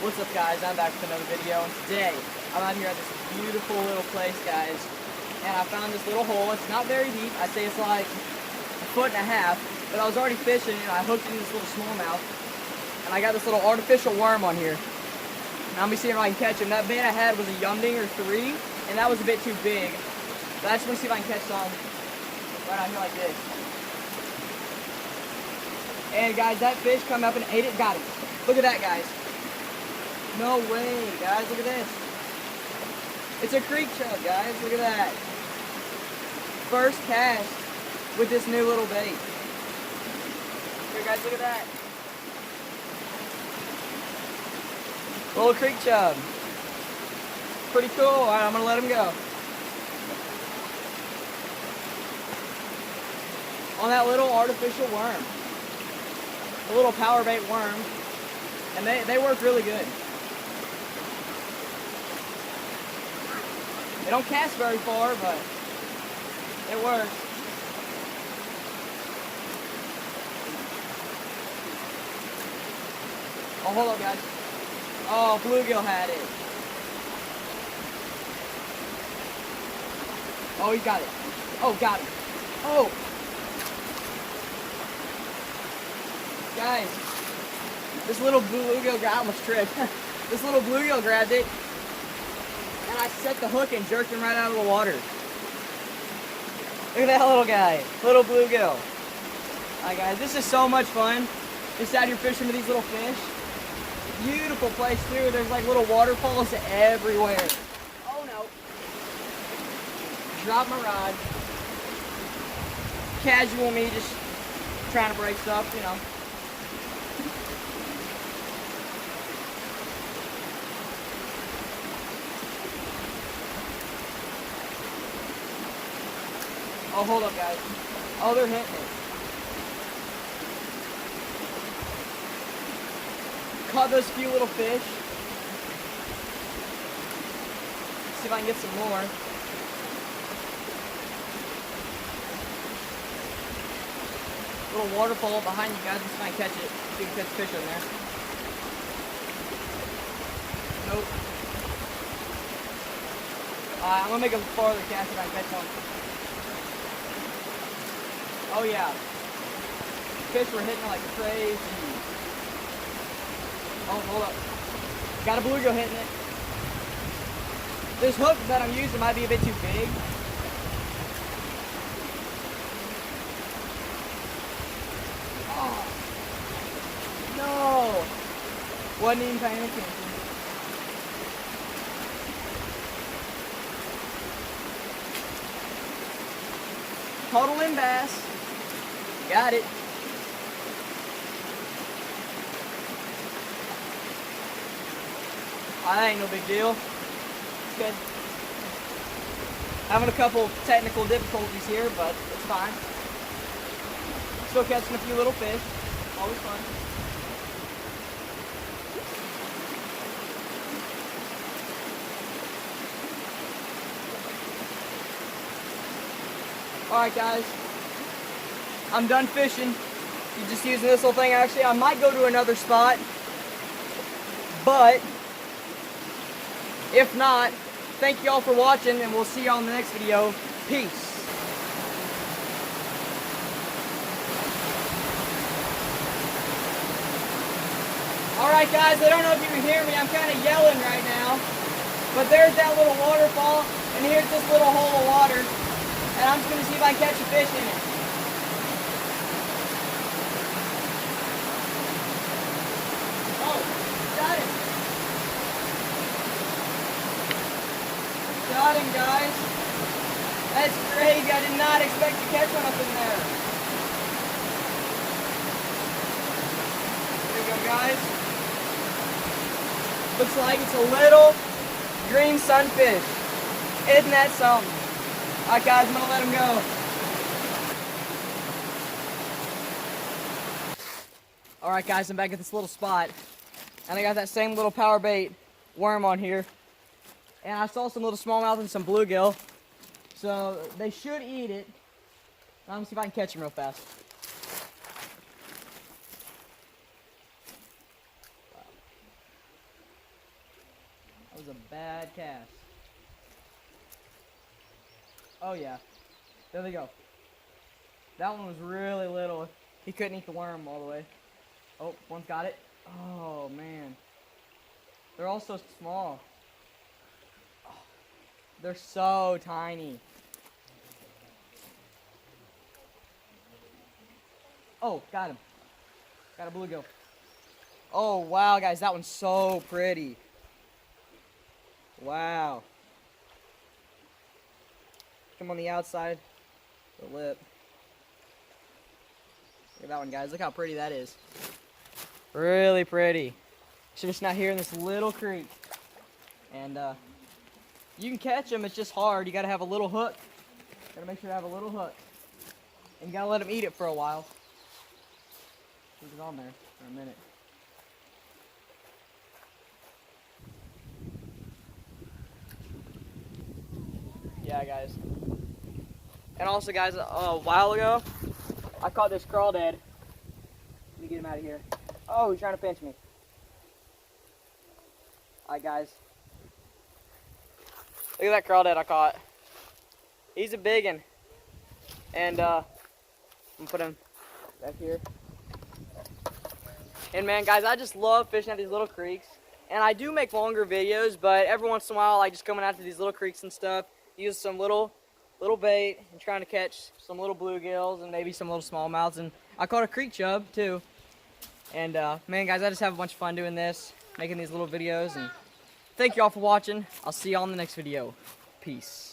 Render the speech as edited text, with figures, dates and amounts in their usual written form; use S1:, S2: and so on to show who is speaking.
S1: What's up, guys? I'm back with another video, and today I'm out here at this beautiful little place, guys, and I found this little hole. It's not very deep. I'd say it's like 1.5 feet, but I was already fishing and I hooked into this little smallmouth, and I got this little artificial worm on here. Now I'm gonna see if I can catch him. That bait I had was a Yumdinger 3, and that was a bit too big, but I just want to see if I can catch some right out here like this. And guys, that fish come up and ate it. Got him. Look at that, guys. No way, guys, look at this. It's a creek chub, guys, look at that. First cast with this new little bait. Here, guys, look at that. Little creek chub. Pretty cool. All right, I'm gonna let him go. On that little artificial worm. A little power bait worm. And they work really good. They don't cast very far, but it works. Oh, hold up, guys. Oh, bluegill had it. Oh, he got it. Oh, got him. Oh. Guys, this little bluegill, I almost tripped. This little bluegill grabbed it. And I set the hook and jerked him right out of the water. Look at that little guy, little bluegill. Alright guys, this is so much fun. Just out here fishing with these little fish. Beautiful place too. There's like little waterfalls everywhere. Oh no. Drop my rod. Casual me just trying to break stuff, you know. Oh, hold up, guys. Oh, they're hitting it. Caught those few little fish. See if I can get some more. Little waterfall behind you guys. Let's see if I can catch it. See if you can catch fish in there. Nope. I'm gonna make a farther cast if I can catch one. Oh yeah, fish were hitting like crazy. Oh, hold up. Got a bluegill hitting it. This hook that I'm using might be a bit too big. Oh, no. Wasn't even paying attention. Total bass. Got it. Oh, that ain't no big deal. It's good. Having a couple technical difficulties here, but it's fine. Still catching a few little fish. Always fun. Alright guys, I'm done fishing. You're just using this little thing. Actually, I might go to another spot, but if not, thank you all for watching, and we'll see you on the next video. Peace. Alright guys, I don't know if you can hear me. I'm kind of yelling right now, but there's that little waterfall, and here's this little hole of water. And I'm just going to see if I can catch a fish in it. Oh, got him. Got him, guys. That's crazy. I did not expect to catch one up in there. There you go, guys. Looks like it's a little green sunfish. Isn't that something? Alright guys, I'm going to let him go. Alright guys, I'm back at this little spot. And I got that same little power bait worm on here. And I saw some little smallmouth and some bluegill. So they should eat it. I'm going to see if I can catch him real fast. was a bad cast. Oh yeah, there they go. That one was really little. He couldn't eat the worm all the way. Oh, one's got it. Oh man, they're all so small. Oh, they're so tiny. Oh, got him. Got a bluegill. Oh wow, guys, that one's so pretty. Wow. Come on the outside, the lip. Look at that one, guys. Look how pretty that is. Really pretty. So just not here in this little creek. And you can catch them, it's just hard. You gotta have a little hook. Gotta make sure to have a little hook. And you gotta let them eat it for a while. Keep it on there for a minute. Yeah, guys. And also, guys, a while ago, I caught this crawdad. Let me get him out of here. Oh, he's trying to pinch me. Alright, guys. Look at that crawdad I caught. He's a big one. And I'm gonna put him back here. And man, guys, I just love fishing at these little creeks. And I do make longer videos, but every once in a while, I just coming out to these little creeks and stuff, use some little bait and trying to catch some little bluegills and maybe some little smallmouths. And I caught a creek chub too. And man, guys, I just have a bunch of fun doing this, making these little videos. And thank you all for watching. I'll see you all in the next video. Peace.